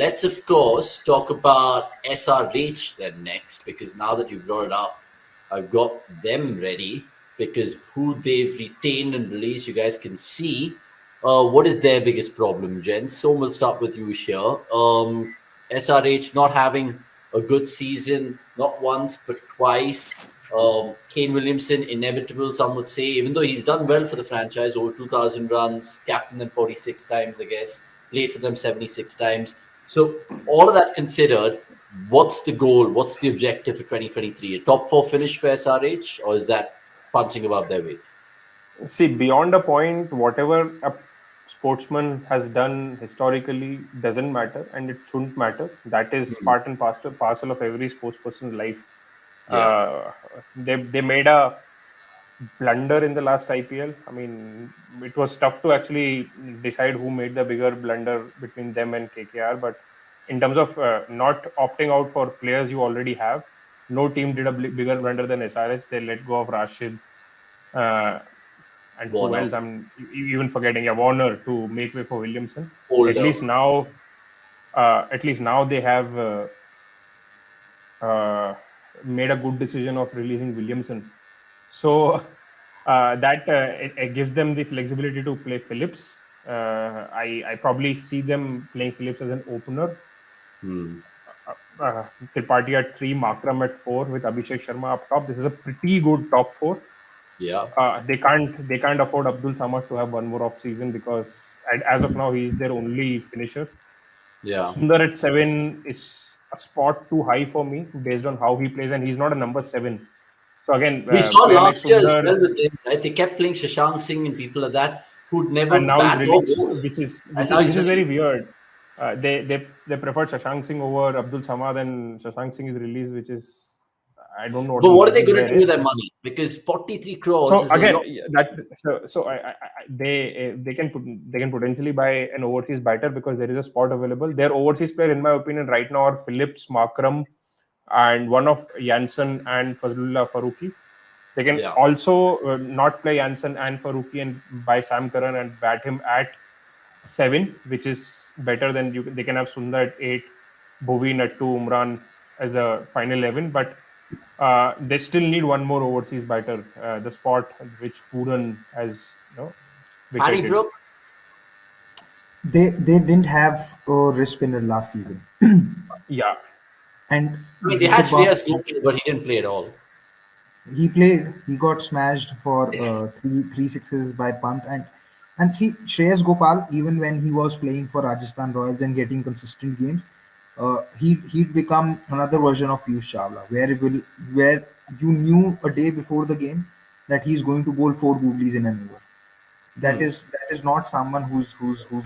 let's of course talk about SRH then next, because now that you've brought it up, I've got them ready because who they've retained and released, you guys can see. What is their biggest problem, gents? So we'll start with you here. SRH not having a good season, not once but twice. Kane Williamson, inevitable, some would say, even though he's done well for the franchise, over 2,000 runs, captained them 46 times, I guess, played for them 76 times. So, all of that considered, what's the goal? What's the objective for 2023? A top four finish for SRH, or is that punching above their weight? See, beyond a point, whatever a sportsman has done historically doesn't matter, and it shouldn't matter. That is part and parcel of every sportsperson's life. Yeah. They made a blunder in the last IPL. I mean, it was tough to actually decide who made the bigger blunder between them and KKR. But in terms of not opting out for players you already have, no team did a bigger blunder than SRH. They let go of Rashid. And who Warner. else? I'm even forgetting. Yeah, Warner to make way for Williamson. Older. At least now they have made a good decision of releasing Williamson. So it gives them the flexibility to play Phillips. I probably see them playing Phillips as an opener. Tripathi at 3, Makram at 4 with Abhishek Sharma up top. This is a pretty good top 4. Yeah. They can't afford Abdul Samad to have one more off season because as of now he is their only finisher. Yeah. Sundar at 7 is a spot too high for me based on how he plays, and he's not a number 7. So again, we saw last year as Sundar, well with him, right? They kept playing Shashank Singh and people like that who'd never and now he's bat or released, bowl. which is very weird. They preferred Shashank Singh over Abdul Samad, and Shashank Singh is released, which is I don't know what. But what are they going to do with their money? Because 43 crores so is again, a lot. They can potentially buy an overseas batter because there is a spot available. Their overseas player, in my opinion, right now are Phillips, Makram, and one of Jansen and Fazlullah Farooqi. They can also not play Jansen and Farooqi and buy Sam Curran and bat him at 7, which is better than they can have Sundar at 8, Bhuvin at 2, Umran as a final 11, but they still need one more overseas batter, the spot which Pooran has Harry Brook? They didn't have a wrist spinner last season. Yeah. And I mean, they had Shreyas Gopal, but he didn't play at all. He played. He got smashed for three sixes by Pant. And see, Shreyas Gopal, even when he was playing for Rajasthan Royals and getting consistent games, he'd become another version of Piyush Chawla, where you knew a day before the game that he's going to bowl 4 googlies in an over. That is not someone who's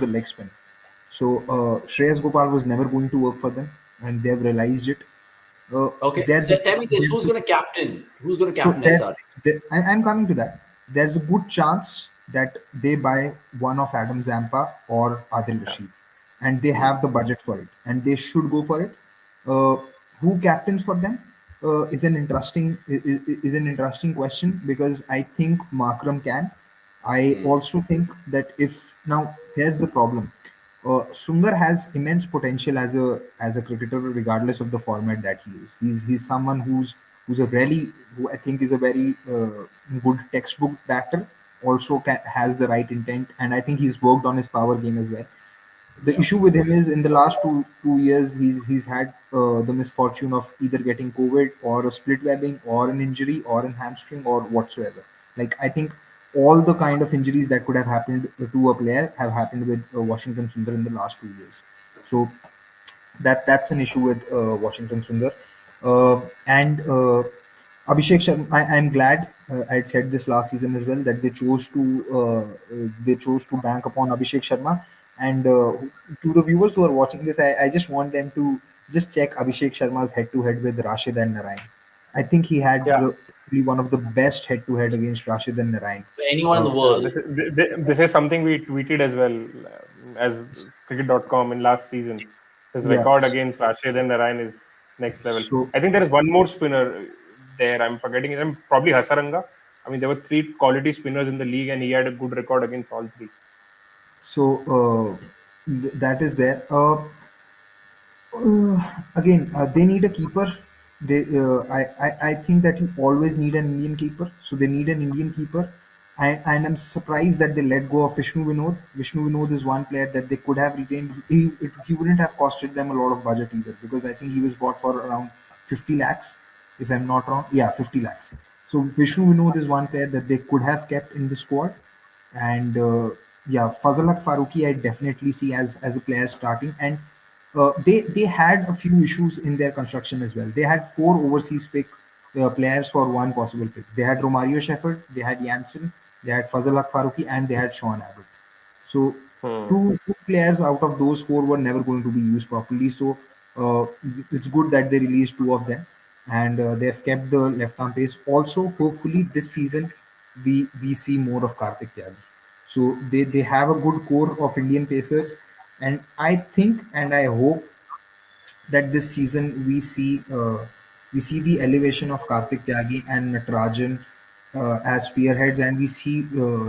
a leg spin. So Shreyas Gopal was never going to work for them, and they've realized it. Okay, tell me this: who's going to captain? Who's going to captain SRH? I'm coming to that. There's a good chance that they buy one of Adam Zampa or Adil Rashid, and they have the budget for it, and they should go for it. Who captains for them is an interesting question, because I think Makram can. I also think that here's the problem. Sundar has immense potential as a cricketer, regardless of the format that he is. He's someone who I think is a very good textbook batter. Also has the right intent, and I think he's worked on his power game as well. The issue with him is in the last two years he's had the misfortune of either getting COVID or a split webbing or an injury or an hamstring or whatsoever. Like, I think all the kind of injuries that could have happened to a player have happened with Washington Sundar in the last 2 years. So that's an issue with Washington Sundar. And Abhishek Sharma, I'm glad I'd said this last season as well, that they chose to bank upon Abhishek Sharma. And to the viewers who are watching this, I just want them to just check Abhishek Sharma's head-to-head with Rashid and Narayan. I think he had probably one of the best head-to-head against Rashid and Narayan. For anyone in the world. This is something we tweeted as well as cricket.com in last season. His record against Rashid and Narayan is next level. So, I think there is one more spinner there. I'm forgetting him. Probably Hasaranga. I mean, there were 3 quality spinners in the league, and he had a good record against all 3. So that is there. Again, they need a keeper. I think that you always need an Indian keeper. So they need an Indian keeper. And I'm surprised that they let go of Vishnu Vinod. Vishnu Vinod is one player that they could have retained. He wouldn't have costed them a lot of budget either, because I think he was bought for around 50 lakhs, if I'm not wrong. Yeah, 50 lakhs. So Vishnu Vinod is one player that they could have kept in the squad. And yeah, Fazalak Faruqi I definitely see as a player starting. And they had a few issues in their construction as well. They had four overseas players for one possible pick. They had Romario Shepherd, they had Janssen, they had Fazalak Faruqi, and they had Sean Abbott. So two players out of those four were never going to be used properly. So uh, it's good that they released two of them, and they've kept the left arm pace. Also, hopefully this season we see more of Karthik Tyagi. So they have a good core of Indian pacers, and I think and I hope that this season we see the elevation of Karthik Tyagi and Natarajan as spearheads, and we see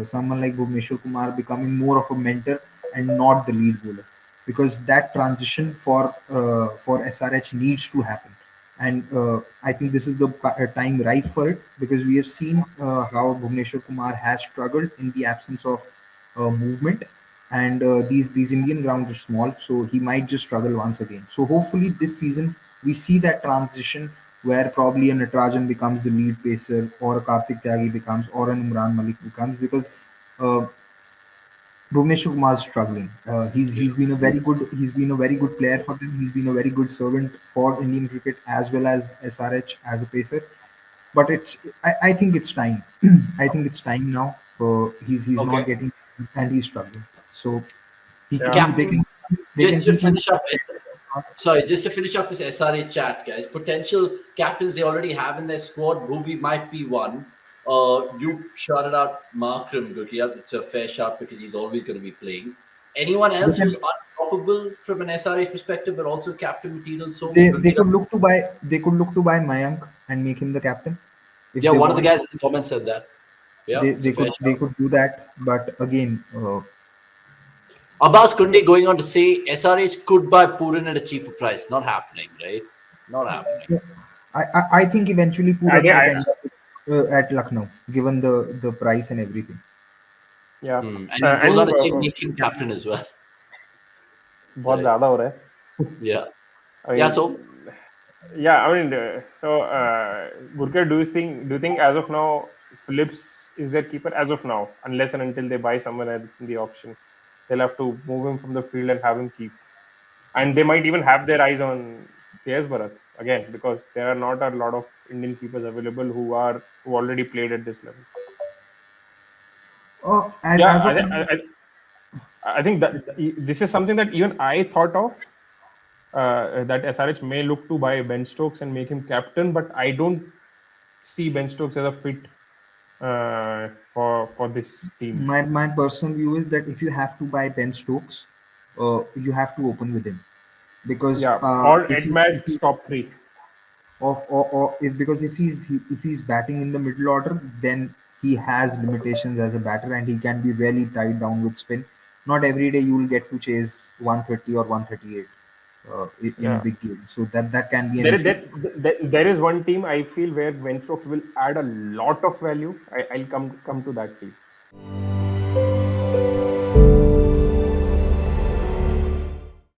someone like Bhuvneshwar Kumar becoming more of a mentor and not the lead bowler, because that transition for SRH needs to happen. And I think this is the time ripe for it, because we have seen how Bhuvneshwar Kumar has struggled in the absence of movement, and these Indian grounds are small, so he might just struggle once again. So hopefully this season we see that transition where probably a Natarajan becomes the lead pacer, or a Karthik Tyagi becomes, or an Umran Malik becomes, because uh, Bhuvneshwar Kumar is struggling. He's been a very good player for them. He's been a very good servant for Indian cricket as well as SRH as a pacer. But I think it's time. I think it's time now. He's not Okay. getting, and he's struggling. So they Captain, can just to keep him. finish up, sorry, just to finish up this SRA chat, guys. Potential captains they already have in their squad. Bhuvi might be one. You shouted out Markram, Gurkirat. It's a fair shot because he's always going to be playing. Anyone They else can who's unstoppable from an SRH perspective, but also captain material? So they Gurkirat. could look to buy Mayank and make him the captain if Yeah, they one of the want. guys in the comments said that. Yeah, it's a fair They shot. could do that, but again, Abbas Kunde going on to say SRH could buy Puran at a cheaper price. Not happening, right? Not happening. I think eventually I Puran think might end up at Lucknow, given the price and everything. yeah, And he goes on and to say make him captain as well. बहुत Right. ज़्यादा हो रहा है. Yeah. I Yeah. mean, So yeah, I mean, Gurkar, do you think as of now Phillips is their keeper as of now, unless and until they buy someone else in the auction, they'll have to move him from the field and have him keep, and they might even have their eyes on KS Bharat again, because there are not a lot of Indian keepers available who already played at this level. And Yeah, as of now, I think that this is something that even I thought of. That SRH may look to buy Ben Stokes and make him captain, but I don't see Ben Stokes as a fit for this team. my personal view is that if you have to buy Ben Stokes, you have to open with him, because Yeah, or if at you if max you top three. of or if because if he's batting in the middle order, then he has limitations as a batter, and he can be really tied down with spin. Not every day you will get to chase 130 or 138 in a Yeah, big game, so that can be an issue. there is one team I feel where Ben Stokes will add a lot of value. I'll come to that team.